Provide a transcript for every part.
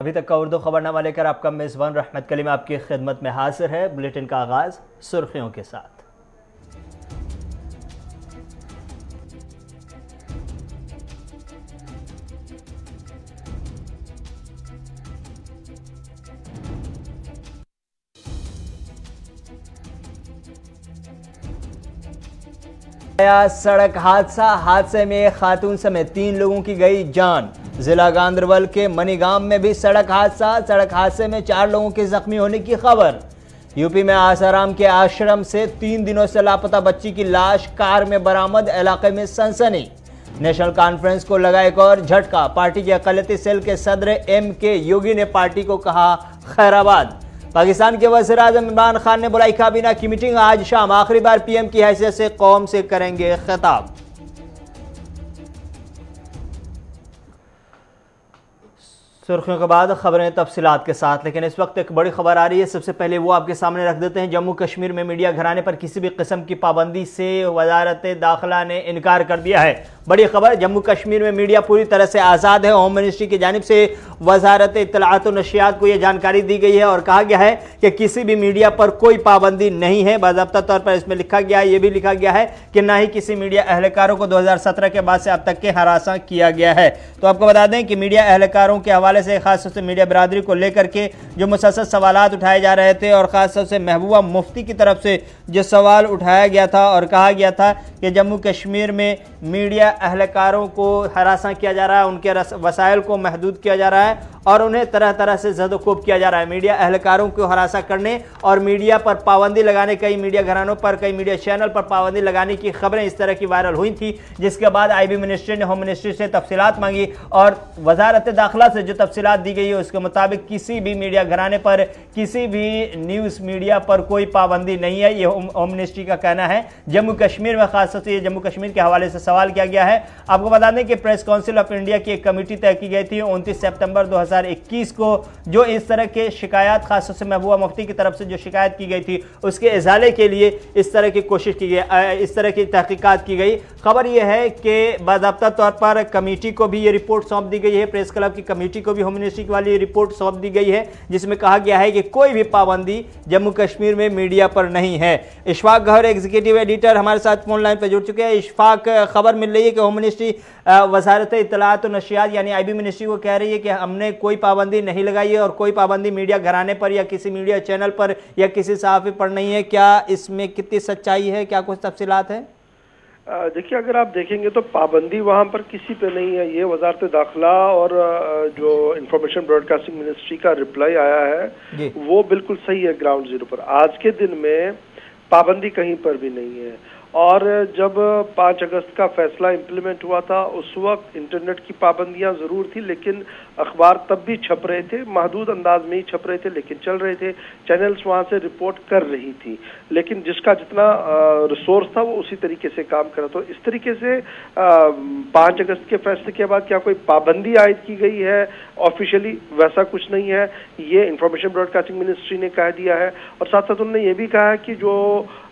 अभी तक का उर्दू खबरनामा लेकर आपका मेज़बान रहमत कलीम आपकी खिदमत में हाजिर है। बुलेटिन का आगाज सुर्खियों के साथ। सड़क हादसे में एक खातून समेत 3 लोगों की गई जान। जिला गांदरबल के मनीगाम में भी सड़क हादसे में 4 लोगों के जख्मी होने की खबर। यूपी में आसाराम के आश्रम से 3 दिनों से लापता बच्ची की लाश कार में बरामद, इलाके में सनसनी। नेशनल कॉन्फ्रेंस को लगा एक और झटका। पार्टी के अक़लियती सेल के सदर MK योगी ने पार्टी को कहा खैराबाद। पाकिस्तान के वज़ीर-ए-आज़म इमरान खान ने बुलाई काबीना की मीटिंग। आज शाम आखिरी बार PM की हैसियत से कौम से करेंगे खिताब। सुर्खियों के बाद खबरें तफसीलात के साथ, लेकिन इस वक्त एक बड़ी खबर आ रही है। सबसे पहले वो आपके सामने रख देते हैं। जम्मू कश्मीर में मीडिया घराने पर किसी भी किस्म की पाबंदी से वजारत दाखिला ने इनकार कर दिया है। बड़ी खबर, जम्मू कश्मीर में मीडिया पूरी तरह से आज़ाद है। होम मिनिस्ट्री की जानिब से वजारत इत्तलात और नशियात को यह जानकारी दी गई है और कहा गया है कि किसी भी मीडिया पर कोई पाबंदी नहीं है। बाज़ाब्ता तौर पर इसमें लिखा गया है, यह भी लिखा गया है कि ना ही किसी मीडिया अहलकारों को 2017 के बाद से अब तक के हरासा किया गया है। तो आपको बता दें कि मीडिया अहलकारों के हवाले से खासतौर से मीडिया बरादरी को लेकर के जो मुसलसल सवालात उठाए जा रहे थे और खासतौर से महबूबा मुफ्ती की तरफ से जो सवाल उठाया गया था और कहा गया था कि जम्मू कश्मीर में मीडिया अहलकारों को हरासा किया जा रहा है, उनके वसाइल को महदूद किया जा रहा है और उन्हें तरह तरह से ज़द-ओ-कोब किया जा रहा है। मीडिया अहलकारों को हरासा करने और मीडिया पर पाबंदी लगाने, कई मीडिया घरानों पर, कई मीडिया चैनल पर पाबंदी लगाने की खबरें इस तरह की वायरल हुई थी, जिसके बाद IB मिनिस्ट्री ने होम मिनिस्ट्री से तफसीलात मांगी और वजारत दाखिला से जो तफसीलात दी गई है उसके मुताबिक किसी भी मीडिया घराने पर, किसी भी न्यूज़ मीडिया पर कोई पाबंदी नहीं है। ये होम मिनिस्ट्री का कहना है। जम्मू कश्मीर में खासतौर से जम्मू कश्मीर के हवाले से सवाल किया गया है। आपको बता दें कि प्रेस काउंसिल ऑफ इंडिया की एक कमेटी तय की गई थी 29 सितंबर 2021 को, जो इस तरह के शिकायत, खासतौर से महबूबा मुफ्ती की तरफ से जो शिकायत की गई थी उसके इजाले के लिए इस तरह की कोशिश की गई, इस तरह की तहकीकात की गई। खबर यह है कि बाज़ाब्ता तौर पर कमेटी को भी ये रिपोर्ट सौंप दी गई है, प्रेस क्लब की कमेटी को भी होम मिनिस्ट्री वाली रिपोर्ट सौंप दी गई है, जिसमें कहा गया है कि कोई भी पाबंदी जम्मू कश्मीर में मीडिया पर नहीं है। इशफाक गौहर एग्जीक्यूटिव एडिटर हमारे साथ फोन लाइन पर जुड़ चुके हैं। इशफाक, खबर मिल रही है कि होम मिनिस्ट्री वजारत इत्तलात और नशियात यानी IB मिनिस्ट्री को कह रही है कि हमने कोई पाबंदी नहीं लगाई है और कोई पाबंदी मीडिया घराने पर या किसी मीडिया चैनल पर या किसी सहाफ़ी पर नहीं है। क्या इसमें कितनी सच्चाई है, क्या कुछ तफसीलात है? देखिए, अगर आप देखेंगे तो पाबंदी वहाँ पर किसी पे नहीं है। ये वजारत दाखिला और जो इंफॉर्मेशन ब्रॉडकास्टिंग मिनिस्ट्री का रिप्लाई आया है वो बिल्कुल सही है ग्राउंड जीरो पर। आज के दिन में पाबंदी कहीं पर भी नहीं है। और जब 5 अगस्त का फैसला इम्प्लीमेंट हुआ था उस वक्त इंटरनेट की पाबंदियां ज़रूर थी, लेकिन अखबार तब भी छप रहे थे, महदूद अंदाज में ही छप रहे थे, लेकिन चल रहे थे। चैनल्स वहां से रिपोर्ट कर रही थी, लेकिन जिसका जितना रिसोर्स था वो उसी तरीके से काम कर रहा। तो इस तरीके से 5 अगस्त के फैसले के बाद क्या कोई पाबंदी आयद की गई है ऑफिशियली? वैसा कुछ नहीं है। ये इंफॉर्मेशन ब्रॉडकास्टिंग मिनिस्ट्री ने कह दिया है और साथ साथ उन्होंने ये भी कहा है कि जो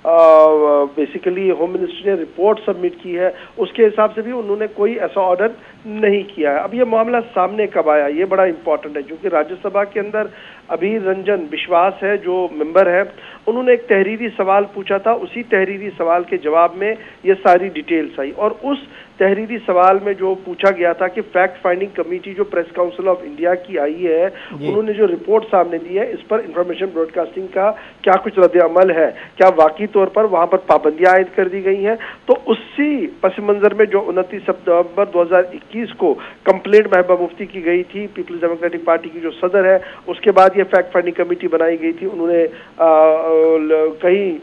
बेसिकली होम मिनिस्ट्री ने रिपोर्ट सबमिट की है उसके हिसाब से भी उन्होंने कोई ऐसा ऑर्डर नहीं किया है। अब ये मामला सामने कब आया, ये बड़ा इंपॉर्टेंट है, क्योंकि राज्यसभा के अंदर अभी रंजन विश्वास है जो मेंबर है, उन्होंने एक तहरीरी सवाल पूछा था। उसी तहरीरी सवाल के जवाब में ये सारी डिटेल्स आई और उस तहरीरी सवाल में जो पूछा गया था कि फैक्ट फाइंडिंग कमेटी जो प्रेस काउंसिल ऑफ इंडिया की आई है उन्होंने जो रिपोर्ट सामने दी है, इस पर इंफॉर्मेशन ब्रॉडकास्टिंग का क्या कुछ रद्द-ए-अमल है, क्या वाकई तौर पर वहां पर पाबंदियां आयद कर दी गई हैं? तो उसी पस मंजर में जो 29 सितंबर 2021 को कंप्लेंट महबूबा मुफ्ती की गई थी, पीपल्स डेमोक्रेटिक पार्टी की जो सदर है, उसके बाद ये फैक्ट फाइंडिंग कमेटी बनाई गई थी। उन्होंने कई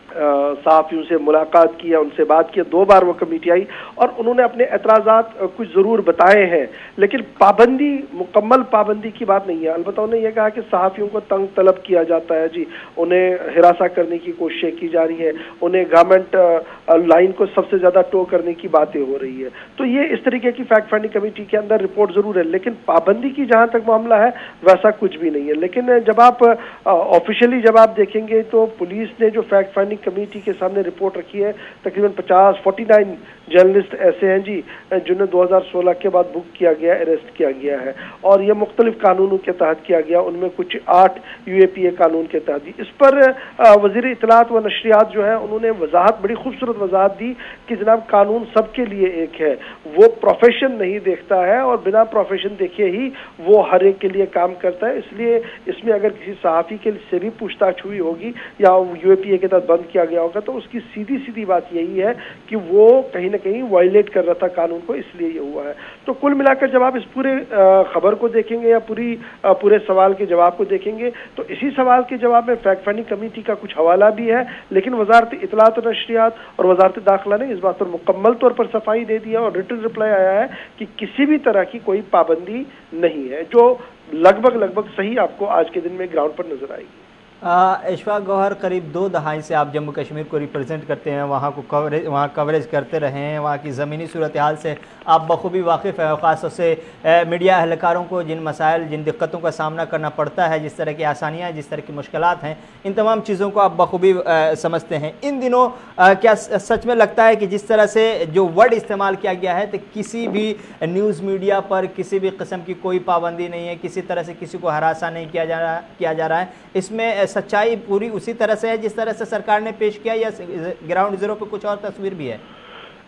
सहाफियों से मुलाकात किया, उनसे बात की, 2 बार वो कमेटी आई और उन्होंने अपने एतराज़ात कुछ ज़रूर बताए हैं, लेकिन पाबंदी, मुकम्मल पाबंदी की बात नहीं है। अलबत्ता उन्होंने ये कहा कि सहाफियों को तंग तलब किया जाता है, जी, उन्हें हिरासा करने की कोशिशें की जा रही है, उन्हें गवर्नमेंट लाइन को सबसे ज़्यादा टो करने की बातें हो रही है। तो ये इस तरीके की फैक्ट फाइंडिंग कमेटी के अंदर रिपोर्ट ज़रूर है, लेकिन पाबंदी की जहाँ तक मामला है वैसा कुछ भी नहीं है। लेकिन जब आप ऑफिशियली जब आप देखेंगे तो पुलिस ने जो फैक्ट फाइंडिंग कमेटी के सामने रिपोर्ट रखी है। तकरीबन 49 जर्नलिस्ट ऐसे हैं जी जिन्हें 2016 के बाद बुक किया गया, अरेस्ट किया गया है, और ये मुख्तलिफ कानूनों के तहत किया गया, उनमें कुछ 8 UAPA कानून के तहत। इस पर वज़ीर इत्तलात व नशरियात जो है उन्होंने वजाहत, बड़ी खूबसूरत वजाहत दी कि जनाब कानून सबके लिए एक है, वो प्रोफेशन नहीं देखता है और बिना प्रोफेशन देखे ही वो हर एक के लिए काम करता है। इसलिए इसमें अगर किसी सहाफ़ी के से भी पूछताछ हुई होगी या UAPA के तहत बंद किया गया होगा तो उसकी सीधी सीधी बात यही है कि वो कहीं ना कहीं वायलेट कर रहा था कानून को, इसलिए ये हुआ है। तो कुल मिलाकर जब आप इस पूरे खबर को देखेंगे या पूरे सवाल के जवाब को देखेंगे तो इसी सवाल के जवाब में फैक्ट फाइंडिंग कमेटी का कुछ हवाला भी है, लेकिन वजारत इत्तलात और नशरियात और वजारत दाखिला ने इस बात पर मुकम्मल तौर पर सफाई दे दी है और रिटन रिप्लाई आया है कि किसी भी तरह की कोई पाबंदी नहीं है, जो लगभग सही आपको आज के दिन में ग्राउंड पर नजर आएगी। इशफाक गौहर, करीब 2 दहाई से आप जम्मू कश्मीर को रिप्रेजेंट करते हैं, वहाँ कवरेज करते रहे हैं, वहाँ की ज़मीनी सूरत हाल से आप बखूबी वाकिफ़ है, ख़ास से मीडिया अहलकारों को जिन मसाइल, जिन दिक्कतों का सामना करना पड़ता है, जिस तरह की आसानियाँ, जिस तरह की मुश्किलात हैं, इन तमाम चीज़ों को आप बखूबी समझते हैं। इन दिनों क्या सच में लगता है कि जिस तरह से जो वर्ड इस्तेमाल किया गया है, तो किसी भी न्यूज़ मीडिया पर किसी भी किस्म की कोई पाबंदी नहीं है, किसी तरह से किसी को हरासा नहीं किया जा रहा है, इसमें सच्चाई पूरी उसी तरह से है जिस तरह से सरकार ने पेश किया, या ग्राउंड जीरो पे कुछ और तस्वीर भी है?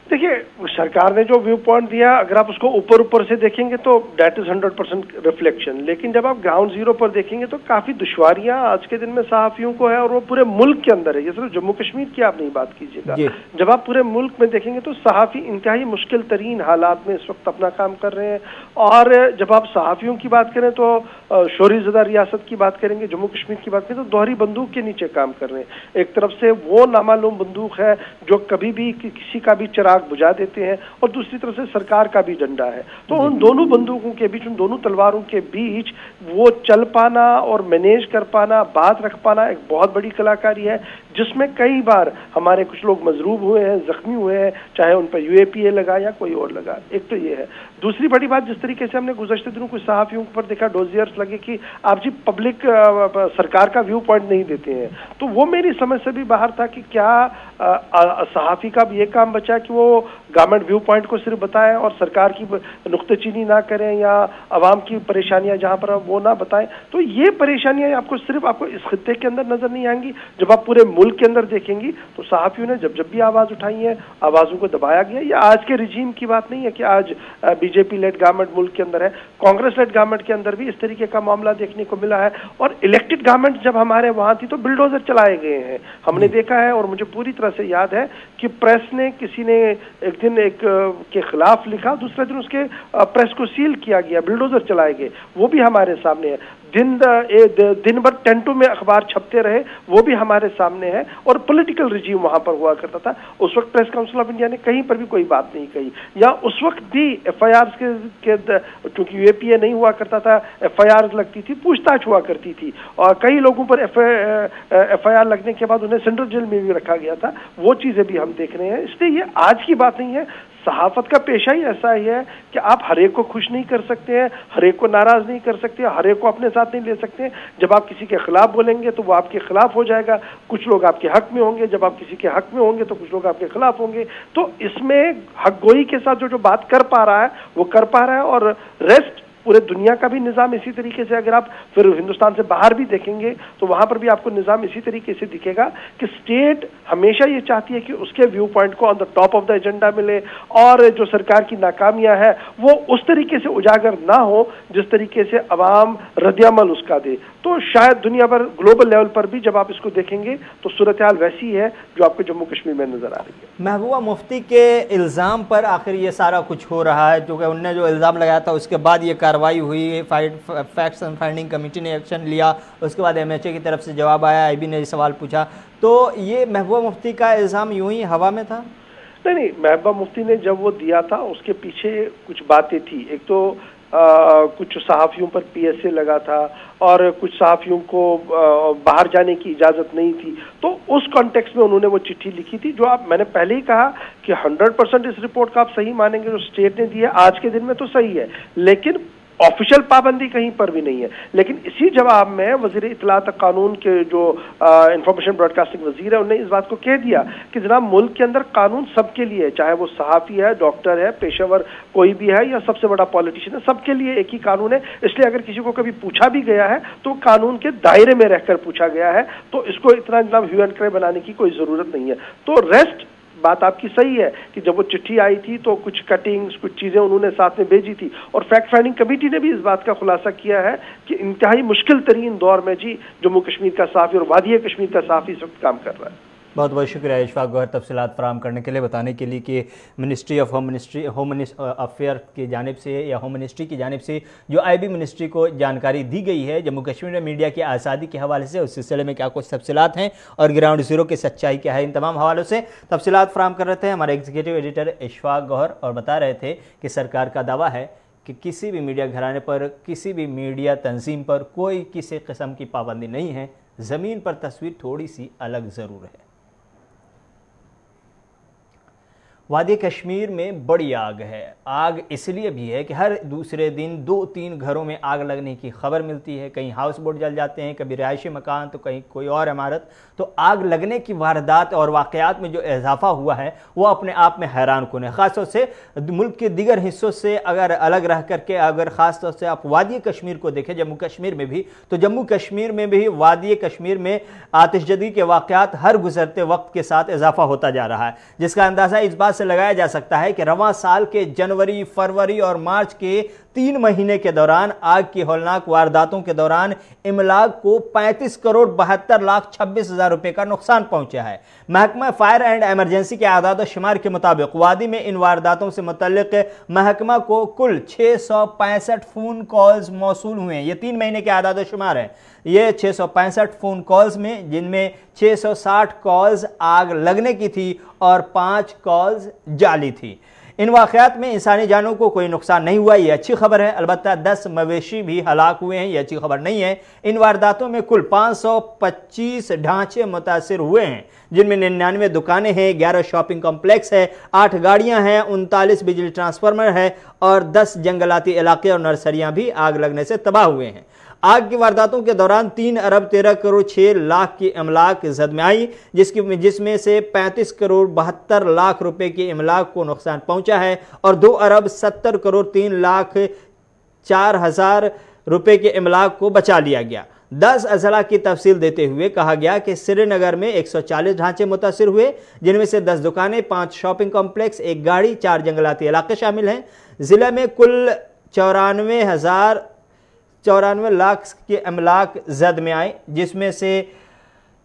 देखिए, सरकार ने जो व्यू पॉइंट दिया, अगर आप उसको ऊपर से देखेंगे तो दैट इज 100% रिफ्लेक्शन, लेकिन जब आप ग्राउंड जीरो पर देखेंगे तो काफी दुश्वारियां आज के दिन में सहाफियों को है, और वो पूरे मुल्क के अंदर है। ये सिर्फ जम्मू कश्मीर की आप नहीं बात कीजिएगा, जब आप पूरे मुल्क में देखेंगे तो सहाफी इंतहाई मुश्किल तरीन हालात में इस वक्त अपना काम कर रहे हैं। और जब आप सहाफियों की बात करें तो शोरी ज़दा रियासत की बात करेंगे, जम्मू कश्मीर की बात करें तो दोहरी बंदूक के नीचे काम कर रहे हैं। एक तरफ से वो नामालूम बंदूक है जो कभी भी किसी का भी चिराग बुझा देते हैं, और दूसरी तरफ से सरकार का भी डंडा है। तो उन दोनों बंदूकों के बीच, उन दोनों तलवारों के बीच वो चल पाना और मैनेज कर पाना, बात रख पाना एक बहुत बड़ी कलाकारी है, जिसमें कई बार हमारे कुछ लोग मजरूब हुए हैं, जख्मी हुए हैं, चाहे उन पर UAPA लगा या कोई और लगा। एक तो ये है। दूसरी बड़ी बात, जिस तरीके से हमने गुज़श्ते दिनों कुछ सहाफ़ियों पर देखा, डोजियर्स लगे कि आप जी पब्लिक सरकार का व्यू पॉइंट नहीं देते हैं, तो वो मेरी समझ से भी बाहर था कि क्या सहाफ़ी का भी ये काम बचा कि वो गवर्नमेंट व्यू पॉइंट को सिर्फ बताएं और सरकार की नुक्तेचीनी ना करें या आवाम की परेशानियां जहां पर वो ना बताएं। तो ये परेशानियां आपको इस खित्ते के अंदर नजर नहीं आएंगी। जब आप पूरे मुल्क के अंदर देखेंगी तो सहाफ़ियों ने जब भी आवाज उठाई है, आवाजों को दबाया गया। ये आज के रिजीम की बात नहीं है कि आज BJP लेड गवर्नमेंट मुल्क के अंदर है, कांग्रेस लेड गवर्नमेंट के अंदर भी इस तरीके का मामला देखने को मिला है। और इलेक्टेड गवर्नमेंट जब हमारे वहां थी तो बिल्डोजर चलाए गए हैं, हमने देखा है। और मुझे पूरी तरह से याद है कि प्रेस ने, किसी ने एक दिन एक के खिलाफ लिखा, दूसरे दिन उसके प्रेस को सील किया गया, बिल्डोजर चलाए गए, वो भी हमारे सामने है। दिन भर टेंटों में अखबार छपते रहे, वो भी हमारे सामने है। और पॉलिटिकल रिजीम वहां पर हुआ करता था। उस वक्त प्रेस काउंसिल ऑफ इंडिया ने कहीं पर भी कोई बात नहीं कही, या उस वक्त भी FIR के चूंकि UAPA नहीं हुआ करता था, FIR लगती थी, पूछताछ हुआ करती थी, और कई लोगों पर FIR लगने के बाद उन्हें सेंट्रल जेल में भी रखा गया था। वो चीजें भी हम देख रहे हैं। इसलिए ये आज की बात नहीं है। सहाफत का पेशा ही ऐसा ही है कि आप हर एक को खुश नहीं कर सकते हैं, हर एक को नाराज नहीं कर सकते, हर एक को अपने साथ नहीं ले सकते। जब आप किसी के खिलाफ बोलेंगे तो वो आपके खिलाफ हो जाएगा, कुछ लोग आपके हक में होंगे, जब आप किसी के हक में होंगे तो कुछ लोग आपके खिलाफ होंगे। तो इसमें हक गोई के साथ जो बात कर पा रहा है वो कर पा रहा है। और रेस्ट पूरे दुनिया का भी निज़ाम इसी तरीके से, अगर आप फिर हिंदुस्तान से बाहर भी देखेंगे तो वहां पर भी आपको निज़ाम इसी तरीके से दिखेगा कि स्टेट हमेशा ये चाहती है कि उसके व्यू पॉइंट को on the top of the agenda मिले, और जो सरकार की नाकामियां है वो उस तरीके से उजागर ना हो जिस तरीके से अवाम रद्दअमल उसका दे। तो शायद दुनिया भर, ग्लोबल लेवल पर भी जब आप इसको देखेंगे तो सूरत हाल वैसी है जो आपको जम्मू कश्मीर में नजर आ रही है। महबूबा मुफ्ती के इल्ज़ाम पर आखिर ये सारा कुछ हो रहा है, जो कि उनने जो इल्ज़ाम लगाया था उसके बाद ये कार्रवाई हुई, फैक्ट्स एंड फाइंडिंग कमेटी ने एक्शन लिया, उसके बाद MHA की तरफ से जवाब आया, IB ने सवाल पूछा। तो ये महबूबा मुफ्ती का इल्ज़ाम यूं ही हवा में था? नहीं, महबूबा मुफ्ती ने जब वो दिया था उसके पीछे कुछ बातें थी। एक तो कुछ सहाफ़ियों पर PSA लगा था और कुछ सहाफ़ियों को बाहर जाने की इजाज़त नहीं थी। तो उस कॉन्टेक्स्ट में उन्होंने वो चिट्ठी लिखी थी, जो मैंने पहले ही कहा कि 100% इस रिपोर्ट का आप सही मानेंगे जो स्टेट ने दी है आज के दिन में तो सही है, लेकिन ऑफिशियल पाबंदी कहीं पर भी नहीं है। लेकिन इसी जवाब में वजीर इत्तलात कानून के जो इंफॉर्मेशन ब्रॉडकास्टिंग वजीर है, उन्होंने इस बात को कह दिया कि जनाब मुल्क के अंदर कानून सबके लिए है, चाहे वो सहाफ़ी है, डॉक्टर है, पेशेवर कोई भी है या सबसे बड़ा पॉलिटिशियन है, सबके लिए एक ही कानून है। इसलिए अगर किसी को कभी पूछा भी गया है तो कानून के दायरे में रहकर पूछा गया है, तो इसको इतना जनाब ह्यू एंड क्राई बनाने की कोई जरूरत नहीं है। तो रेस्ट बात आपकी सही है कि जब वो चिट्ठी आई थी तो कुछ कटिंग्स, कुछ चीजें उन्होंने साथ में भेजी थी, और फैक्ट फाइंडिंग कमेटी ने भी इस बात का खुलासा किया है कि इंतहाई मुश्किल तरीन दौर में जी जम्मू कश्मीर का सहाफ़ी और वादी कश्मीर का सहाफ़ी इस वक्त काम कर रहा है। बहुत बहुत शुक्रिया इशफाक गौहर तफसीलात फराहम करने के लिए, बताने के लिए कि मिनिस्ट्री ऑफ होम अफेयर की जानिब से या होम मिनिस्ट्री की जानिब से जो आईबी मिनिस्ट्री को जानकारी दी गई है जम्मू कश्मीर में मीडिया की आज़ादी के हवाले से, उस सिलसिले में क्या कुछ तफसीलात हैं और ग्राउंड ज़ीरो की सच्चाई क्या है, इन तमाम हवालों से तफसीलात फराहम कर रहे थे हमारे एग्जीक्यूटिव एडिटर इशफाक गौहर, और बता रहे थे कि सरकार का दावा है कि किसी भी मीडिया घराने पर, किसी भी मीडिया तंजीम पर कोई किसी किस्म की पाबंदी नहीं है। ज़मीन पर तस्वीर थोड़ी सी अलग ज़रूर है। वादी कश्मीर में बड़ी आग है। आग इसलिए भी है कि हर दूसरे दिन 2-3 घरों में आग लगने की खबर मिलती है। कहीं हाउस बोट जल जाते हैं, कभी रिहायशी मकान, तो कहीं कोई और इमारत। तो आग लगने की वारदात और वाक़यात में जो इजाफा हुआ है वो अपने आप में हैरान कुन है। ख़ासतौर से मुल्क के दीगर हिस्सों से अगर अलग रह करके, अगर ख़ासतौर से आप वादी कश्मीर को देखें, जम्मू कश्मीर में भी, तो जम्मू कश्मीर में भी वादी कश्मीर में आतिशजदी के वाक़यात हर गुजरते वक्त के साथ इजाफा होता जा रहा है, जिसका अंदाज़ा इस बात से लगाया जा सकता है कि रवां साल के जनवरी, फरवरी और मार्च के 3 महीने के दौरान आग की हौलनाक वारदातों के दौरान इमलाक को 35 करोड़ 72 लाख 26 हजार रुपए का नुकसान पहुंचा है। महकमा फायर एंड एमरजेंसी के आदाद शुमार के मुताबिक वादी में इन वारदातों से मुतल्लिक महकमा को कुल 665 फोन कॉल्स मौसूल हुए हैं। ये 3 महीने के आदाद शुमार है। ये 665 फोन कॉल्स में जिनमें 660 कॉल्स आग लगने की थी और 5 कॉल्स जाली थी। इन वाक़यात में इंसानी जानों को कोई नुकसान नहीं हुआ, ये अच्छी खबर है। अलबत्ता 10 मवेशी भी हलाक हुए हैं, ये अच्छी खबर नहीं है। इन वारदातों में कुल 525 ढांचे मुतासिर हुए हैं, जिनमें 99 दुकानें हैं, 11 शॉपिंग कॉम्प्लेक्स है, 8 गाड़ियां हैं, 39 बिजली ट्रांसफार्मर है और 10 जंगलाती इलाके और नर्सरियां भी आग लगने से तबाह हुए हैं। आग की वारदातों के दौरान 3 अरब 13 करोड़ 6 लाख की इमलाक जद में आई, जिसमें से 35 करोड़ 72 लाख रुपए की इमलाक को नुकसान पहुंचा है और 2 अरब 70 करोड़ 3 लाख 4 हजार रुपए के इमलाक को बचा लिया गया। 10 अजला की तफसील देते हुए कहा गया कि श्रीनगर में 140 ढांचे मुतासिर हुए, जिनमें से 10 दुकानें, 5 शॉपिंग कॉम्प्लेक्स, 1 गाड़ी, 4 जंगलाती इलाके शामिल हैं। जिले में कुल 94 लाख के अमलाक जद में आए, जिसमें से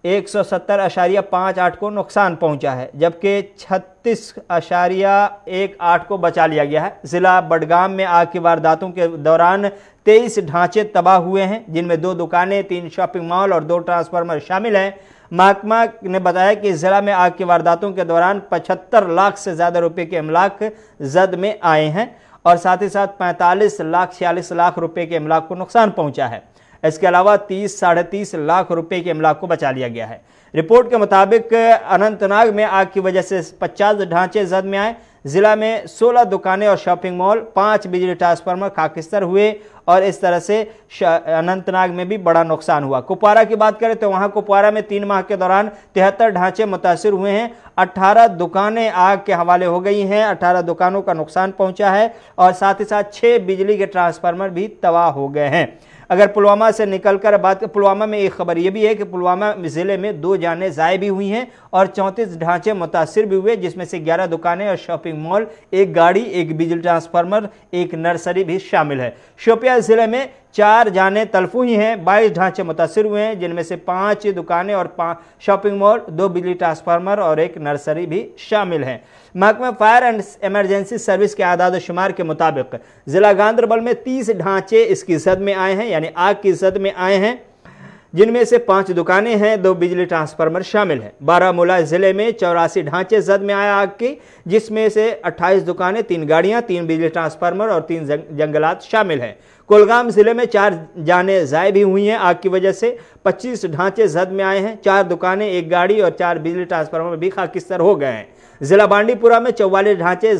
170.58 को नुकसान पहुंचा है, जबकि 36.18 को बचा लिया गया है। जिला बडगाम में आग की वारदातों के दौरान 23 ढांचे तबाह हुए हैं, जिनमें 2 दुकानें, 3 शॉपिंग मॉल और 2 ट्रांसफार्मर शामिल हैं। महकमा ने बताया कि जिला में आग की वारदातों के दौरान 75 लाख से ज़्यादा रुपए के अमलाक जद में आए हैं और साथ ही साथ 45-46 लाख रुपए के इमलाक को नुकसान पहुंचा है। इसके अलावा 30-30.5 लाख रुपए के इमलाक को बचा लिया गया है। रिपोर्ट के मुताबिक अनंतनाग में आग की वजह से 50 ढांचे जद में आए। जिला में 16 दुकानें और शॉपिंग मॉल, 5 बिजली ट्रांसफार्मर खाकिस्तर हुए और इस तरह से अनंतनाग में भी बड़ा नुकसान हुआ। कुपवारा की बात करें तो वहां कुपवारा में 3 माह के दौरान 73 ढांचे मुतासिर हुए हैं। 18 दुकानें आग के हवाले हो गई हैं, 18 दुकानों का नुकसान पहुंचा है और साथ ही साथ 6 बिजली के ट्रांसफार्मर भी तबाह हो गए हैं। अगर पुलवामा से निकलकर बात, पुलवामा में एक खबर यह भी है कि पुलवामा जिले में 2 जानें ज़ाय भी हुई हैं और 34 ढांचे मुतासिर भी हुए, जिसमें से 11 दुकानें और शॉपिंग मॉल, 1 गाड़ी, 1 बिजली ट्रांसफार्मर, 1 नर्सरी भी शामिल है। शोपियां जिले में 4 जानें तल्फ हुई हैं, 22 ढांचे मुतासिर हुए हैं, जिनमें से 5 दुकानें और 5 शॉपिंग मॉल, 2 बिजली ट्रांसफार्मर और 1 नर्सरी भी शामिल हैं। महकमा फायर एंड एमरजेंसी सर्विस के आदाद शुमार के मुताबिक जिला गांदरबल में 30 ढांचे इसकी जद में आए हैं, यानी आग की जद में आए हैं, जिनमें से 5 दुकानें हैं, 2 बिजली ट्रांसफार्मर शामिल हैं। बारामूला जिले में 84 ढांचे जद में आए आग की, जिसमें से 28 दुकानें, 3 गाड़ियां, 3 बिजली ट्रांसफार्मर और 3 जंगलात शामिल हैं। कुलगाम जिले में 4 जानें ज़ाय भी हुई हैं आग की वजह से, 25 ढांचे जद में आए हैं, 4 दुकानें, 1 गाड़ी और 4 बिजली ट्रांसफार्मर भी खाकिस्तर हो गए हैं। जिला बांडीपुरा में 44 ढांचे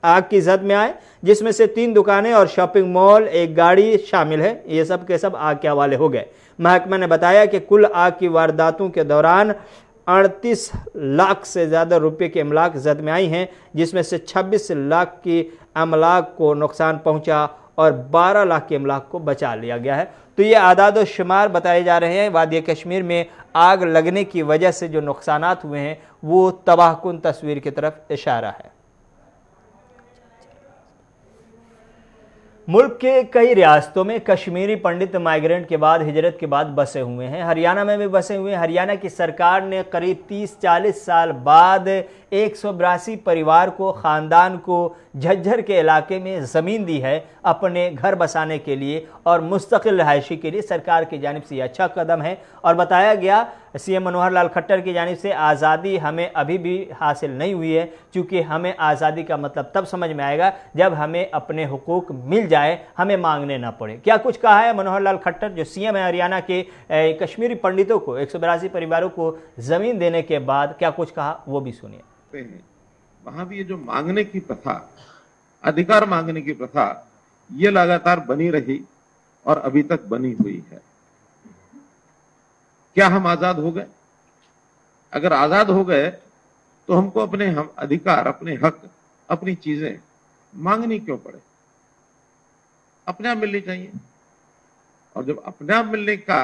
आग की जद में आए, जिसमें से 3 दुकानें और शॉपिंग मॉल, एक गाड़ी शामिल है। ये सब के सब आग के हवाले हो गए। महकमा ने बताया कि कुल आग की वारदातों के दौरान 38 लाख से ज़्यादा रुपये के अमलाक जद में आई हैं, जिसमें से 26 लाख की अमलाक को नुकसान पहुंचा और 12 लाख के अमलाक को बचा लिया गया है। तो ये आदाद व शुमार बताए जा रहे हैं। वादी कश्मीर में आग लगने की वजह से जो नुकसानात हुए हैं वो तबाहकुन तस्वीर की तरफ इशारा है। मुल्क के कई रियासतों में कश्मीरी पंडित माइग्रेंट के बाद हिजरत के बाद बसे हुए हैं। हरियाणा में भी बसे हुए हैं। हरियाणा की सरकार ने करीब 30-40 साल बाद 182 परिवार को, ख़ानदान को झज्जर के इलाके में ज़मीन दी है अपने घर बसाने के लिए और मुस्तकिल रहायशी के लिए। सरकार की जानिब से यह अच्छा कदम है और बताया गया सीएम मनोहर लाल खट्टर की जानिब से आज़ादी हमें अभी भी हासिल नहीं हुई है, क्योंकि हमें आज़ादी का मतलब तब समझ में आएगा जब हमें अपने हुकूक मिल जाए, हमें मांगने ना पड़े। क्या कुछ कहा है मनोहर लाल खट्टर जो सीएम है हरियाणा के कश्मीरी पंडितों को, 182 परिवारों को ज़मीन देने के बाद क्या कुछ कहा वो भी सुनिए। वहां भी ये जो मांगने की प्रथा, अधिकार मांगने की प्रथा, ये लगातार बनी रही और अभी तक बनी हुई है। क्या हम आजाद हो गए? अगर आजाद हो गए तो हमको अपने अधिकार, अपने हक, अपनी चीजें मांगनी क्यों पड़े? अपने आप मिलनी चाहिए। और जब अपने आप मिलने का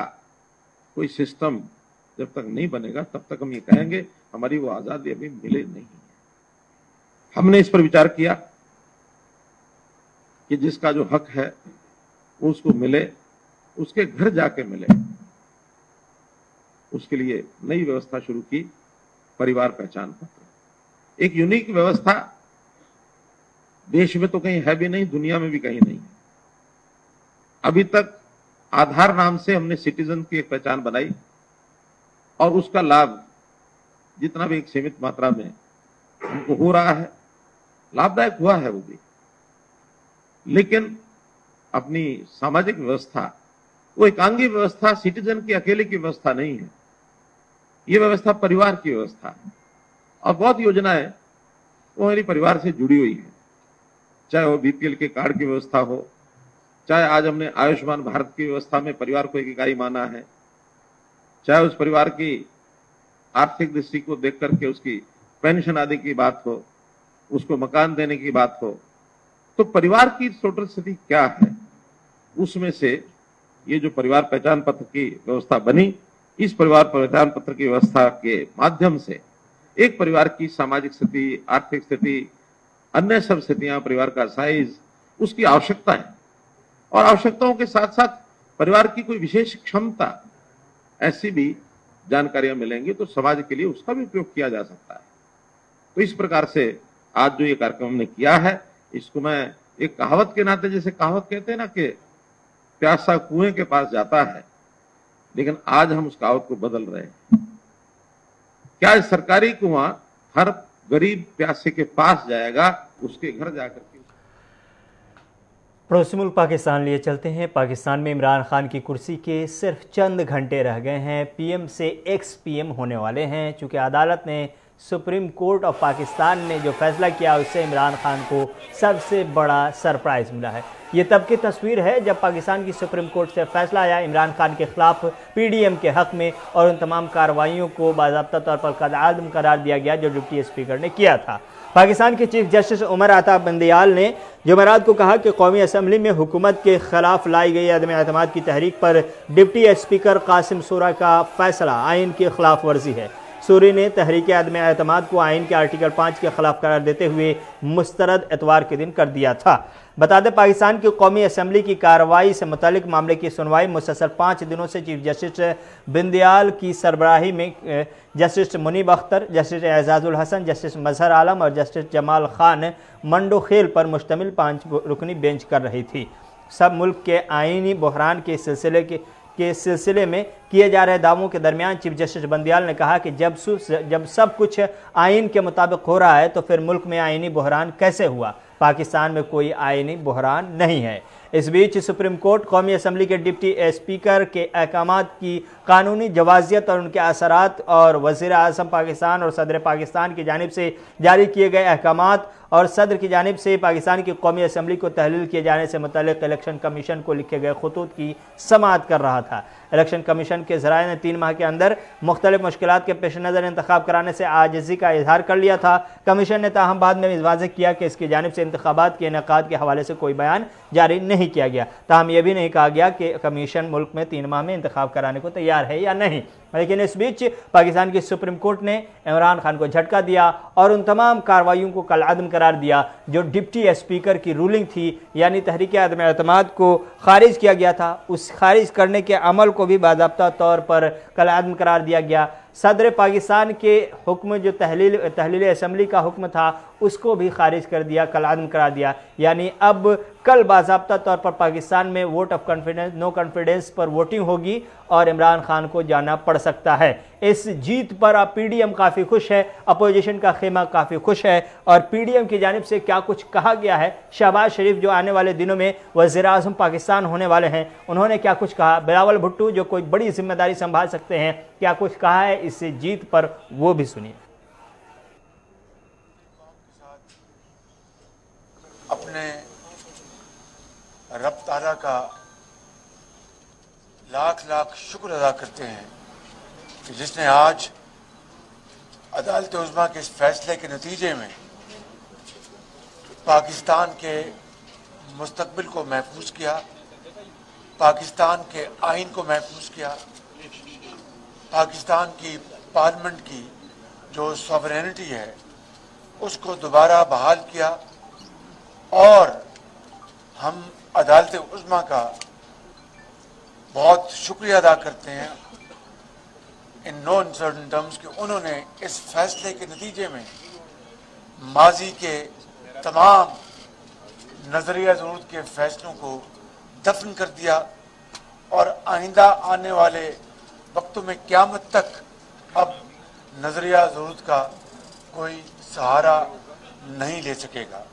कोई सिस्टम जब तक नहीं बनेगा तब तक हम ये कहेंगे हमारी वो आजादी अभी मिले नहीं है। हमने इस पर विचार किया कि जिसका जो हक है वो उसको मिले, उसके घर जाके मिले। उसके लिए नई व्यवस्था शुरू की, परिवार पहचान पत्र। एक यूनिक व्यवस्था, देश में तो कहीं है भी नहीं, दुनिया में भी कहीं नहीं है। अभी तक आधार नाम से हमने सिटीजन की एक पहचान बनाई और उसका लाभ जितना भी एक सीमित मात्रा में हमको हो रहा है, लाभदायक हुआ है वो भी। लेकिन अपनी सामाजिक व्यवस्था वो एकांगी व्यवस्था सिटीजन की अकेले की व्यवस्था नहीं है। ये व्यवस्था परिवार की व्यवस्था है और बहुत योजनाएं वो मेरी परिवार से जुड़ी हुई है। चाहे वो बीपीएल के कार्ड की व्यवस्था हो, चाहे आज हमने आयुष्मान भारत की व्यवस्था में परिवार को एक इकाई माना है, चाहे उस परिवार की आर्थिक दृष्टि को देख करके उसकी पेंशन आदि की बात हो, उसको मकान देने की बात हो। तो परिवार की टोटल स्थिति क्या है, उसमें से ये जो परिवार पहचान पत्र की व्यवस्था बनी, इस परिवार पहचान पत्र की व्यवस्था के माध्यम से एक परिवार की सामाजिक स्थिति, आर्थिक स्थिति, अन्य सब स्थितियां, परिवार का साइज, उसकी आवश्यकता है और आवश्यकताओं के साथ साथ परिवार की कोई विशेष क्षमता, ऐसी भी जानकारियां मिलेंगी तो समाज के लिए उसका भी उपयोग किया जा सकता है। तो इस प्रकार से आज जो ये कार्यक्रम हमने किया है, इसको मैं एक कहावत के नाते, जैसे कहावत कहते हैं ना कि प्यासा कुएं के पास जाता है, लेकिन आज हम उस कहावत को बदल रहे हैं। क्या सरकारी कुआं हर गरीब प्यासे के पास जाएगा, उसके घर जाकर के। पड़ोसी मुल्क पाकिस्तान लिए चलते हैं। पाकिस्तान में इमरान खान की कुर्सी के सिर्फ चंद घंटे रह गए हैं। पीएम से एक्स पीएम होने वाले हैं। चूँकि अदालत ने, सुप्रीम कोर्ट ऑफ पाकिस्तान ने जो फैसला किया उससे इमरान खान को सबसे बड़ा सरप्राइज़ मिला है। ये तब की तस्वीर है जब पाकिस्तान की सुप्रीम कोर्ट से फैसला आया इमरान खान के खिलाफ पीडीएम के हक़ में और उन तमाम कार्रवाइयों को बाज़ाब्ता तौर पर कदआदम करार दिया गया जो डिप्टी स्पीकर ने किया था। पाकिस्तान के चीफ जस्टिस उमर अता बंदियाल ने जुमेरात को कहा कि कौमी असम्बली में हुकूमत के खिलाफ लाई गई अदम एतमाद की तहरीक पर डिप्टी स्पीकर कासिम सूरा का फैसला आइन की खिलाफ वर्जी है। सूरी ने तहरीक अदम एतमाद को आइन के आर्टिकल 5 के खिलाफ करार देते हुए मुस्तरद एतवार के दिन कर दिया था। बता दें, पाकिस्तान की कौमी असम्बली की कार्रवाई से मुतालिक मामले की सुनवाई मुसलसल 5 दिनों से चीफ जस्टिस बिंदियाल की सरबराही में justice Munib Akhtar, justice Ijazul Hasan, justice Mazhar Alam और जस्टिस जमाल खान मंडोखेल पर मुश्तमिल 5 रुकनी बेंच कर रही थी। सब मुल्क के आइनी बहरान के सिलसिले में किए जा रहे दावों के दरमियान चीफ जस्टिस बंदियाल ने कहा कि जब सब कुछ आइन के मुताबिक हो रहा है तो फिर मुल्क में आइनी बहरान कैसे हुआ? पाकिस्तान में कोई आइनी बहरान नहीं है। इस बीच सुप्रीम कोर्ट कौमी असम्बली के डिप्टी स्पीकर के अहकामात की कानूनी जवाजियत और उनके असरात और वज़ीर आज़म पाकिस्तान और सदर पाकिस्तान की जानिब से जारी किए गए अहकामात और सदर की जानिब से पाकिस्तान की कौमी असम्बली को तहलील किए जाने से मुतल्लिक़ इलेक्शन कमीशन को लिखे गए खतूत की समाअत कर रहा था। इलेक्शन कमीशन के ज़राए ने 3 माह के अंदर मुख्तलिफ मुश्किलात के पेश नज़र इंतखाब कराने से आजिज़ी का इजहार कर लिया था। कमीशन ने ताहम बाद में वाज़ेह किया कि इसकी जानिब से इंतखाबात के इनेकाद के हवाले से कोई बयान जारी नहीं किया गया। ताहम यह भी नहीं कहा गया कि कमीशन मुल्क में 3 माह में इंतखाब कराने को तैयार है या नहीं। लेकिन इस बीच पाकिस्तान की सुप्रीम कोर्ट ने इमरान खान को झटका दिया और उन तमाम कार्रवाइयों को कलअदम करार दिया जो डिप्टी स्पीकर की रूलिंग थी, यानी तहरीक अदम एतमाद को खारिज किया गया था। उस खारिज करने के अमल को भी बाज़ाब्ता तौर पर कलअदम करार दिया गया। सदर पाकिस्तान के हुक्म जो तहलील असम्बली का हुक्म था उसको भी खारिज कर दिया, कलअदम करार दिया। यानी अब कल बाज़ाब्ता तौर पर पाकिस्तान में vote of confidence no confidence पर वोटिंग होगी और इमरान खान को जाना पड़ सकता है। इस जीत पर अब PDM काफ़ी खुश है, अपोजिशन का खेमा काफ़ी खुश है और PDM की जानिब से क्या कुछ कहा गया है। शहबाज शरीफ जो आने वाले दिनों में वज़ीर आज़म पाकिस्तान होने वाले हैं, उन्होंने क्या कुछ कहा। बिलावल भुट्टो जो कोई बड़ी जिम्मेदारी संभाल सकते हैं, क्या कुछ कहा है इस जीत पर, वो भी सुनिए। अपने रब ताला का लाख लाख शुक्र अदा करते हैं कि जिसने आज अदालत उज़्मा के इस फैसले के नतीजे में पाकिस्तान के मुस्तकबिल को महफूज किया, पाकिस्तान के आइन को महफूज किया, पाकिस्तान की पार्लियामेंट की जो सॉवरेनिटी है उसको दोबारा बहाल किया। और हम अदालत उज़्मा का बहुत शुक्रिया अदा करते हैं इन नो अनसर्टन टर्म्स कि उन्होंने इस फैसले के नतीजे में माजी के तमाम नजरिया ज़रूरत के फैसलों को दफन कर दिया और आइंदा आने वाले वक्तों में क़यामत तक अब नजरिया ज़रूरत का कोई सहारा नहीं ले सकेगा।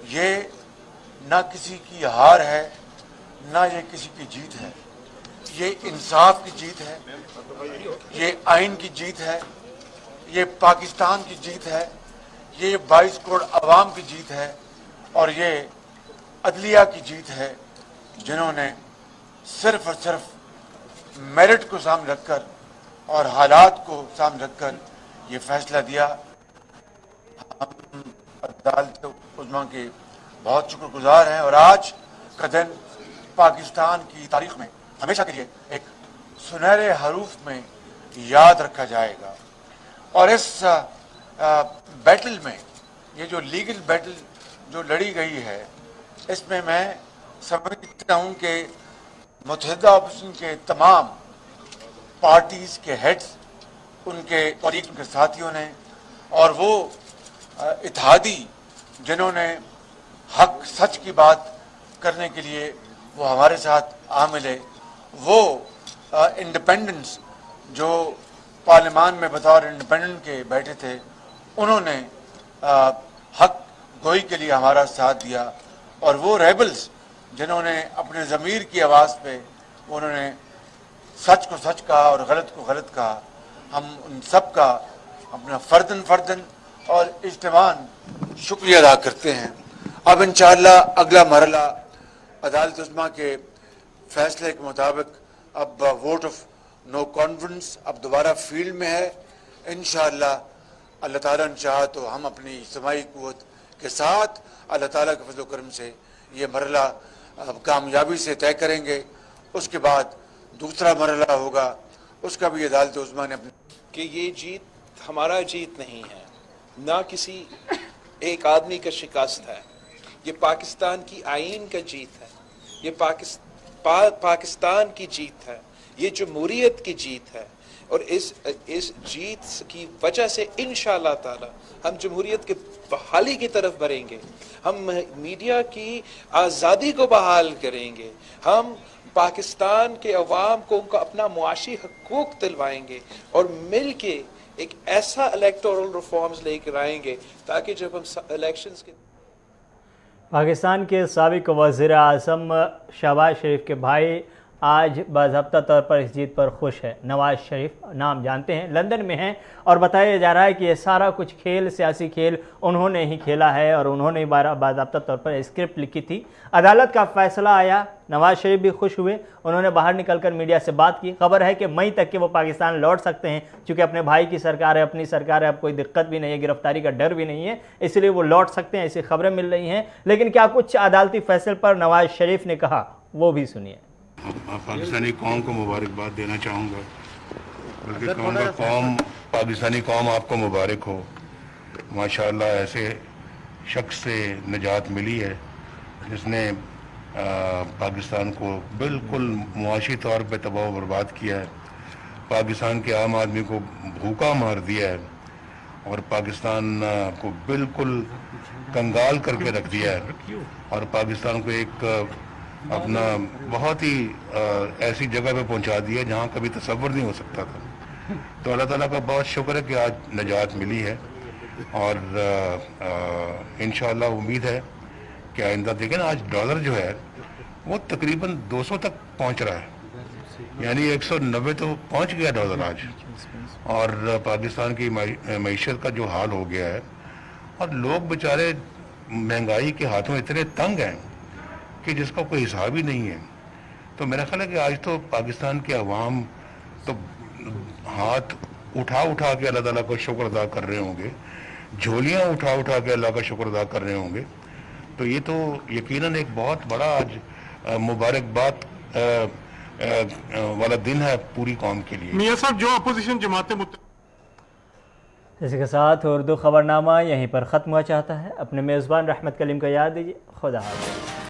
ये ना किसी की हार है, ना ये किसी की जीत है। ये इंसाफ की जीत है, ये आइन की जीत है, ये पाकिस्तान की जीत है, ये 22 करोड़ अवाम की जीत है और ये अदलिया की जीत है जिन्होंने सिर्फ और सिर्फ मेरिट को सामने रखकर और हालात को सामने रखकर ये फैसला दिया। हम अदालत उज़्मा के बहुत शुक्रगुजार हैं और आज का दिन पाकिस्तान की तारीख में हमेशा के लिए एक सुनहरे हरूफ में याद रखा जाएगा। और इस बैटल में, ये जो लीगल बैटल जो लड़ी गई है, इसमें मैं समझता हूँ कि मुत्तहिदा अपोजिशन के तमाम पार्टीज़ के हेड्स, उनके कॉलीग्स, उनके साथियों ने और वो इत्तेहादी जिन्होंने हक सच की बात करने के लिए वो हमारे साथ आ मिले, वो इंडिपेंडेंट्स जो पार्लियामान में बतौर इंडिपेंडेंट के बैठे थे, उन्होंने हक गोई के लिए हमारा साथ दिया। और वो रेबल्स जिन्होंने अपने ज़मीर की आवाज़ पे उन्होंने सच को सच कहा और गलत को गलत कहा, हम उन सब का अपना फर्दन और इज्तिमान शुक्रिया अदा करते हैं। अब इंशाअल्लाह अगला मरहला अदालत उज़्मा के फैसले के मुताबिक अब वोट ऑफ नो कॉन्फिडेंस अब दोबारा फील्ड में है। इंशाअल्लाह अल्लाह ताला ने चाहा तो हम अपनी इज्तिमाई क़ुव्वत के साथ अल्लाह ताला के फज़ल व करम से ये मरहला कामयाबी से तय करेंगे। उसके बाद दूसरा मरहला होगा, उसका भी अदालत उज़्मा ने अपनी कि ये जीत हमारा जीत नहीं है, ना किसी एक आदमी का शिकस्त है, ये पाकिस्तान की आइन का जीत है, ये पाकिस्तान की जीत है, ये जमहूरियत की जीत है। और इस जीत की वजह से इंशाअल्लाह ताला हम जमहूरियत के बहाली की तरफ बढ़ेंगे, हम मीडिया की आज़ादी को बहाल करेंगे, हम पाकिस्तान के अवाम को उनका अपना मुआशी हकूक दिलवाएंगे और मिल के एक ऐसा इलेक्टोरल रिफॉर्म्स लेकर आएंगे ताकि जब हम इलेक्शंस के पाकिस्तान के साबिक वज़ीर आज़म शहबाज शरीफ के भाई आज बाज़ाब्ता तौर पर इस जीत पर खुश है। नवाज शरीफ नाम जानते हैं, लंदन में हैं और बताया जा रहा है कि ये सारा कुछ खेल, सियासी खेल उन्होंने ही खेला है और उन्होंने बाज़ाब्ता तौर पर स्क्रिप्ट लिखी थी। अदालत का फैसला आया, नवाज शरीफ भी खुश हुए, उन्होंने बाहर निकलकर मीडिया से बात की। खबर है कि मई तक के वो पाकिस्तान लौट सकते हैं, क्योंकि अपने भाई की सरकार है, अपनी सरकार है, अब कोई दिक्कत भी नहीं है, गिरफ्तारी का डर भी नहीं है, इसलिए वो लौट सकते हैं, ऐसी खबरें मिल रही हैं। लेकिन क्या कुछ अदालती फैसले पर नवाज शरीफ ने कहा, वो भी सुनिए। पाकिस्तानी कौम को मुबारकबाद देना चाहूँगा, बल्कि कहूँगा कौम, पाकिस्तानी कौम आपको मुबारक हो। माशाअल्लाह ऐसे शख्स से निजात मिली है जिसने पाकिस्तान को बिल्कुल मुआशी तौर पे तबाह बर्बाद किया है, पाकिस्तान के आम आदमी को भूखा मार दिया है और पाकिस्तान को बिल्कुल कंगाल करके रख दिया है और पाकिस्तान को एक अपना बहुत ही ऐसी जगह पे पहुंचा दिया जहां कभी तसव्वुर नहीं हो सकता था। तो अल्लाह ताला का बहुत शुक्र है कि आज निजात मिली है और इंशाअल्लाह उम्मीद है कि आइंदा देखें ना, आज डॉलर जो है वो तकरीबन 200 तक पहुंच रहा है, यानी 190 तो पहुंच गया डॉलर आज। और पाकिस्तान की मईशत का जो हाल हो गया है और लोग बेचारे महंगाई के हाथों इतने तंग हैं कि जिसका कोई हिसाब ही नहीं है। तो मेरा ख्याल है कि आज तो पाकिस्तान के अवाम तो हाथ उठा उठा के अल्लाह ताला को शुक्र अदा कर रहे होंगे, झोलियां उठा उठा के अल्लाह का शुक्र अदा कर रहे होंगे। तो ये तो यकीनन एक बहुत बड़ा आज मुबारकबाद वाला दिन है पूरी कौम के लिए। मियां साहब, जो अपोजिशन जमातें इसी के साथ उर्दू खबरनामा यहीं पर ख़त्म हुआ चाहता है। अपने मेज़बान रहमत कलीम को याद दीजिए। खुदा हाफ़िज़।